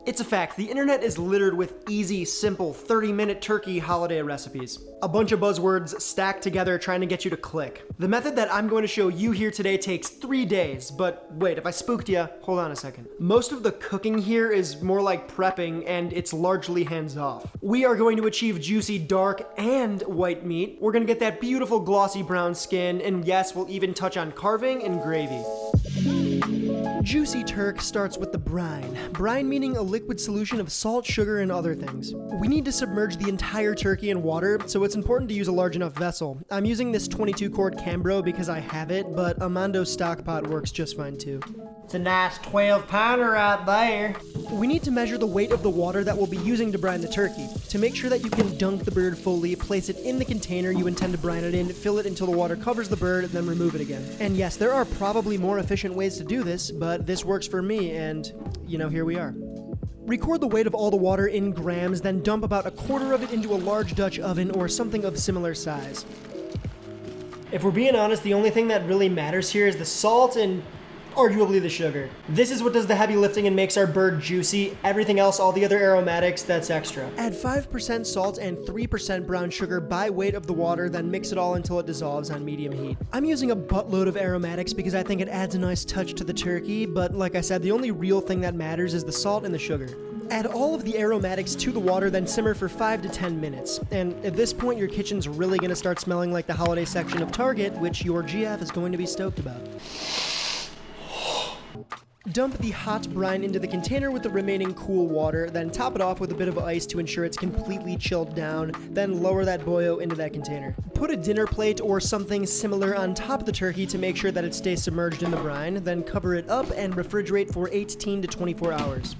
It's a fact, the internet is littered with easy, simple, 30-minute turkey holiday recipes. A bunch of buzzwords stacked together trying to get you to click. The method that I'm going to show you here today takes 3 days, but wait, if I spooked you, hold on a second. Most of the cooking here is more like prepping, and it's largely hands-off. We are going to achieve juicy, dark, and white meat. We're gonna get that beautiful glossy brown skin, and yes, we'll even touch on carving and gravy. Juicy turk starts with the brine. Brine meaning a liquid solution of salt, sugar, and other things. We need to submerge the entire turkey in water, so it's important to use a large enough vessel. I'm using this 22-quart Cambro because I have it, but a Mondo stock pot works just fine too. It's a nice 12-pounder right there. We need to measure the weight of the water that we'll be using to brine the turkey. To make sure that you can dunk the bird fully, place it in the container you intend to brine it in, fill it until the water covers the bird, then remove it again. And yes, there are probably more efficient ways to do this, but this works for me, and, you know, here we are. Record the weight of all the water in grams, then dump about a quarter of it into a large Dutch oven or something of similar size. If we're being honest, the only thing that really matters here is the salt and arguably the sugar. This is what does the heavy lifting and makes our bird juicy. Everything else, all the other aromatics, that's extra. Add 5% salt and 3% brown sugar by weight of the water, then mix it all until it dissolves on medium heat. I'm using a buttload of aromatics because I think it adds a nice touch to the turkey, but like I said, the only real thing that matters is the salt and the sugar. Add all of the aromatics to the water, then simmer for 5 to 10 minutes. And at this point, your kitchen's really gonna start smelling like the holiday section of Target, which your GF is going to be stoked about. Dump the hot brine into the container with the remaining cool water, then top it off with a bit of ice to ensure it's completely chilled down, then lower that boyo into that container. Put a dinner plate or something similar on top of the turkey to make sure that it stays submerged in the brine, then cover it up and refrigerate for 18 to 24 hours.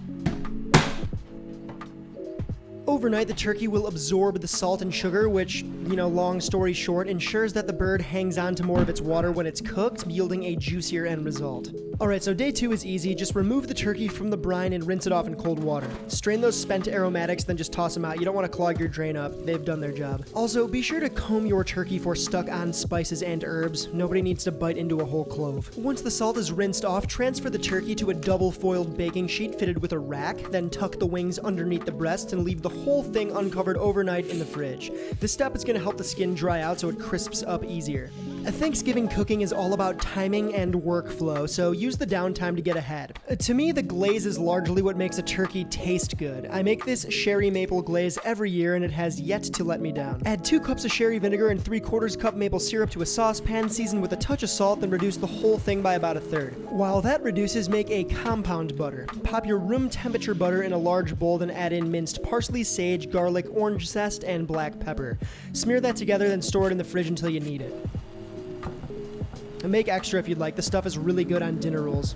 Overnight, the turkey will absorb the salt and sugar, which, long story short, ensures that the bird hangs on to more of its water when it's cooked, yielding a juicier end result. Alright, so day 2 is easy. Just remove the turkey from the brine and rinse it off in cold water. Strain those spent aromatics, then just toss them out. You don't want to clog your drain up. They've done their job. Also, be sure to comb your turkey for stuck-on spices and herbs. Nobody needs to bite into a whole clove. Once the salt is rinsed off, transfer the turkey to a double-foiled baking sheet fitted with a rack, then tuck the wings underneath the breast and leave the whole thing uncovered overnight in the fridge. This step is going to help the skin dry out so it crisps up easier. Thanksgiving cooking is all about timing and workflow, so use the downtime to get ahead. To me, the glaze is largely what makes a turkey taste good. I make this sherry maple glaze every year and it has yet to let me down. Add 2 cups of sherry vinegar and 3/4 cup maple syrup to a saucepan, season with a touch of salt, then reduce the whole thing by about 1/3. While that reduces, make a compound butter. Pop your room temperature butter in a large bowl, then add in minced parsley, sage, garlic, orange zest, and black pepper. Smear that together, then store it in the fridge until you need it. And make extra if you'd like. This stuff is really good on dinner rolls.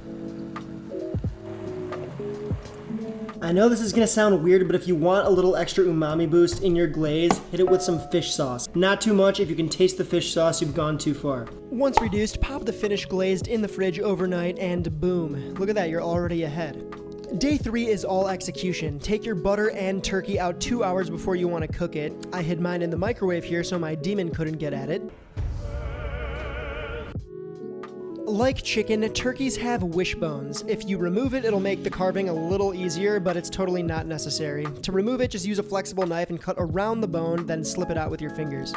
I know this is going to sound weird, but if you want a little extra umami boost in your glaze, hit it with some fish sauce. Not too much. If you can taste the fish sauce, you've gone too far. Once reduced, pop the finished glazed in the fridge overnight, and boom. Look at that, you're already ahead. Day 3 is all execution. Take your butter and turkey out 2 hours before you want to cook it. I hid mine in the microwave here so my demon couldn't get at it. Like chicken, turkeys have wishbones. If you remove it, it'll make the carving a little easier, but it's totally not necessary. To remove it, just use a flexible knife and cut around the bone, then slip it out with your fingers.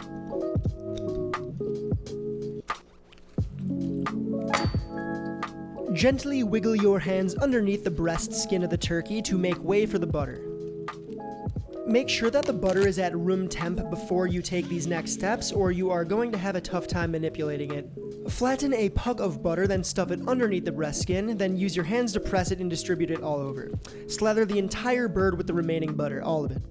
Gently wiggle your hands underneath the breast skin of the turkey to make way for the butter. Make sure that the butter is at room temp before you take these next steps, or you are going to have a tough time manipulating it. Flatten a puck of butter, then stuff it underneath the breast skin, then use your hands to press it and distribute it all over. Slather the entire bird with the remaining butter, all of it.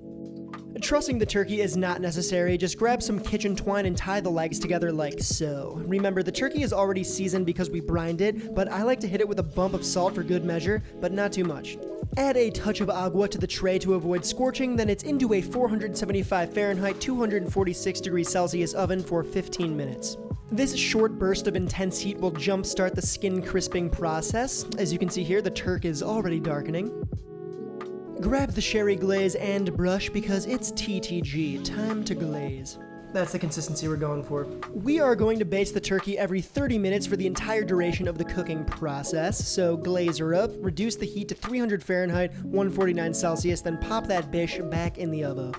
Trussing the turkey is not necessary. Just grab some kitchen twine and tie the legs together like so. Remember, the turkey is already seasoned because we brined it, but I like to hit it with a bump of salt for good measure, but not too much. Add a touch of agua to the tray to avoid scorching, then it's into a 475 Fahrenheit, 246 degrees Celsius oven for 15 minutes. This short burst of intense heat will jumpstart the skin crisping process. As you can see here, the turk is already darkening. Grab the sherry glaze and brush because it's TTG, time to glaze. That's the consistency we're going for. We are going to baste the turkey every 30 minutes for the entire duration of the cooking process. So glaze her up, reduce the heat to 300 Fahrenheit, 149 Celsius, then pop that bish back in the oven.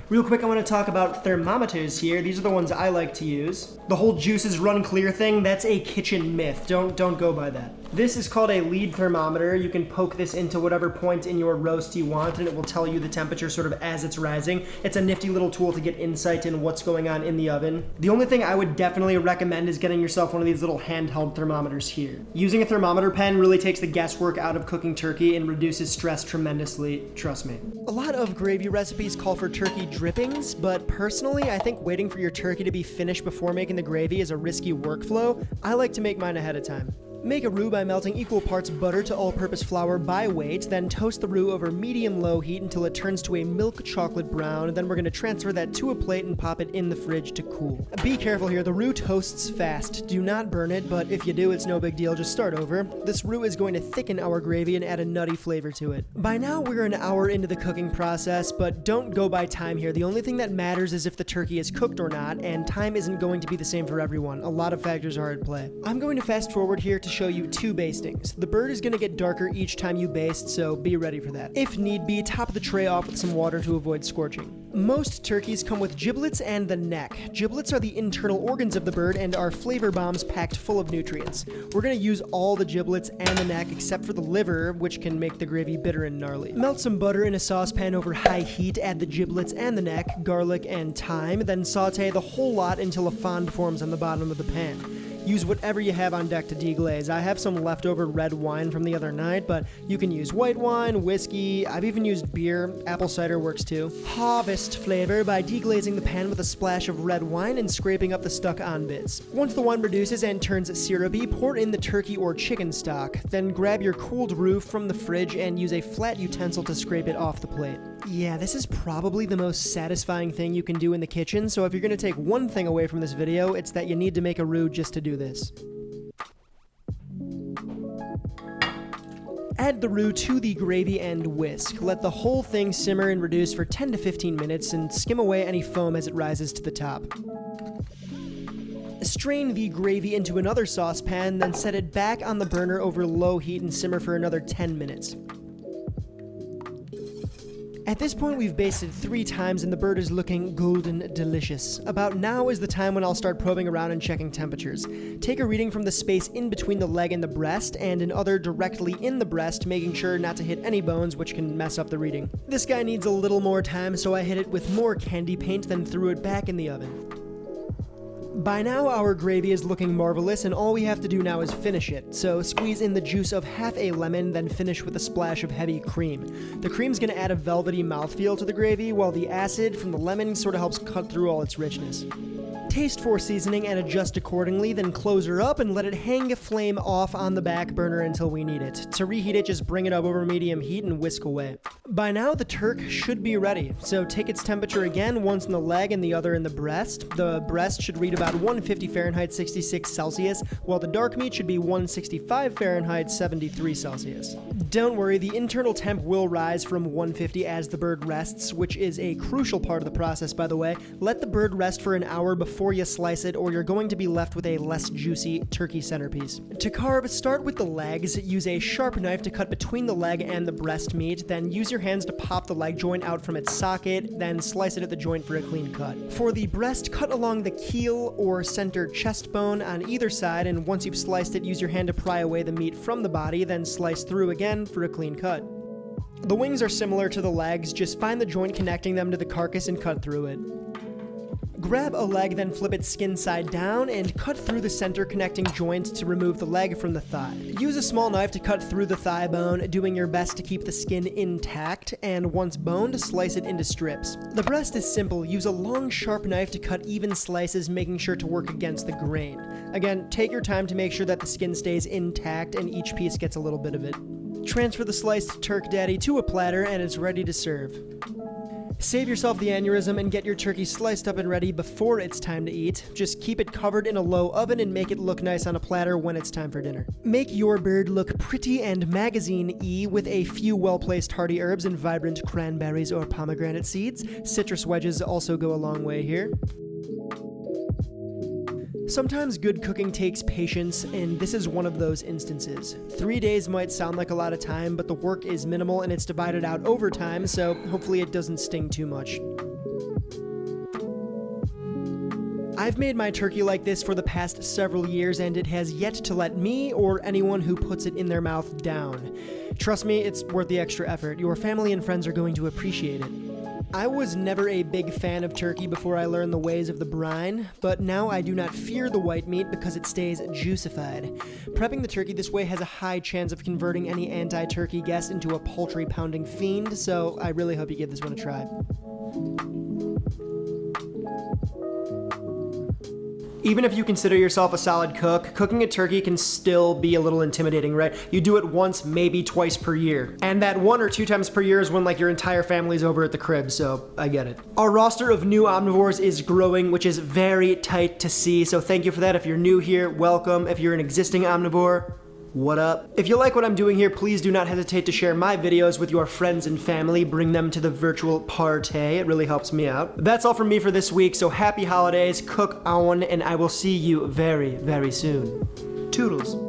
Real quick, I want to talk about thermometers here. These are the ones I like to use. The whole juices run clear thing, that's a kitchen myth. Don't go by that. This is called a lead thermometer. You can poke this into whatever point in your roast you want, and it will tell you the temperature sort of as it's rising. It's a nifty little tool to get insight in what's going on in the oven. The only thing I would definitely recommend is getting yourself one of these little handheld thermometers here. Using a thermometer pen really takes the guesswork out of cooking turkey and reduces stress tremendously, trust me. A lot of gravy recipes call for turkey drippings, but personally, I think waiting for your turkey to be finished before making the gravy is a risky workflow. I like to make mine ahead of time. Make a roux by melting equal parts butter to all-purpose flour by weight, then toast the roux over medium-low heat until it turns to a milk chocolate brown. Then we're going to transfer that to a plate and pop it in the fridge to cool. Be careful here, the roux toasts fast. Do not burn it, but if you do, it's no big deal, just start over. This roux is going to thicken our gravy and add a nutty flavor to it. By now, we're an hour into the cooking process, but don't go by time here. The only thing that matters is if the turkey is cooked or not, and time isn't going to be the same for everyone. A lot of factors are at play. I'm going to fast forward here to show you 2 bastings. The bird is going to get darker each time you baste, so be ready for that. If need be, top the tray off with some water to avoid scorching. Most turkeys come with giblets and the neck. Giblets are the internal organs of the bird and are flavor bombs packed full of nutrients. We're going to use all the giblets and the neck except for the liver, which can make the gravy bitter and gnarly. Melt some butter in a saucepan over high heat, add the giblets and the neck, garlic, and thyme, then saute the whole lot until a fond forms on the bottom of the pan. Use whatever you have on deck to deglaze. I have some leftover red wine from the other night, but you can use white wine, whiskey, I've even used beer, apple cider works too. Harvest flavor by deglazing the pan with a splash of red wine and scraping up the stuck-on bits. Once the wine reduces and turns syrupy, pour in the turkey or chicken stock. Then grab your cooled roux from the fridge and use a flat utensil to scrape it off the plate. Yeah, this is probably the most satisfying thing you can do in the kitchen, so if you're going to take one thing away from this video, it's that you need to make a roux just to do this. Add the roux to the gravy and whisk. Let the whole thing simmer and reduce for 10 to 15 minutes and skim away any foam as it rises to the top. Strain the gravy into another saucepan, then set it back on the burner over low heat and simmer for another 10 minutes. At this point, we've basted 3 times and the bird is looking golden delicious. About now is the time when I'll start probing around and checking temperatures. Take a reading from the space in between the leg and the breast, and another directly in the breast, making sure not to hit any bones, which can mess up the reading. This guy needs a little more time, so I hit it with more candy paint, then threw it back in the oven. By now, our gravy is looking marvelous, and all we have to do now is finish it. So squeeze in the juice of half a lemon, then finish with a splash of heavy cream. The cream's gonna add a velvety mouthfeel to the gravy, while the acid from the lemon sort of helps cut through all its richness. Taste for seasoning and adjust accordingly, then close her up and let it hang flame off on the back burner until we need it. To reheat it, just bring it up over medium heat and whisk away. By now, the turk should be ready, so take its temperature again, once in the leg and the other in the breast. The breast should read about 150 Fahrenheit, 66 Celsius, while the dark meat should be 165 Fahrenheit, 73 Celsius. Don't worry, the internal temp will rise from 150 as the bird rests, which is a crucial part of the process, by the way. Let the bird rest for an hour before you slice it, or you're going to be left with a less juicy turkey centerpiece. To carve, start with the legs. Use a sharp knife to cut between the leg and the breast meat, then use your hands to pop the leg joint out from its socket, then slice it at the joint for a clean cut. For the breast, cut along the keel or center chest bone on either side, and once you've sliced it, use your hand to pry away the meat from the body, then slice through again for a clean cut. The wings are similar to the legs, just find the joint connecting them to the carcass and cut through it. Grab a leg, then flip it skin side down and cut through the center connecting joint to remove the leg from the thigh. Use a small knife to cut through the thigh bone, doing your best to keep the skin intact, and once boned, slice it into strips. The breast is simple. Use a long, sharp knife to cut even slices, making sure to work against the grain. Again, take your time to make sure that the skin stays intact and each piece gets a little bit of it. Transfer the sliced turk daddy to a platter and it's ready to serve. Save yourself the aneurysm and get your turkey sliced up and ready before it's time to eat. Just keep it covered in a low oven and make it look nice on a platter when it's time for dinner. Make your bird look pretty and magazine-y with a few well-placed hearty herbs and vibrant cranberries or pomegranate seeds. Citrus wedges also go a long way here. Sometimes good cooking takes patience, and this is one of those instances. 3 days might sound like a lot of time, but the work is minimal and it's divided out over time, so hopefully it doesn't sting too much. I've made my turkey like this for the past several years, and it has yet to let me or anyone who puts it in their mouth down. Trust me, it's worth the extra effort. Your family and friends are going to appreciate it. I was never a big fan of turkey before I learned the ways of the brine, but now I do not fear the white meat because it stays juicified. Prepping the turkey this way has a high chance of converting any anti-turkey guest into a poultry-pounding fiend, so I really hope you give this one a try. Even if you consider yourself a solid cook, cooking a turkey can still be a little intimidating, right? You do it once, maybe twice per year. And that 1 or 2 times per year is when like your entire family's over at the crib, so I get it. Our roster of new omnivores is growing, which is very tight to see, so thank you for that. If you're new here, welcome. If you're an existing omnivore, what up? If you like what I'm doing here, please do not hesitate to share my videos with your friends and family. Bring them to the virtual party. It really helps me out. That's all from me for this week, so happy holidays, cook on, and I will see you very, very soon. Toodles.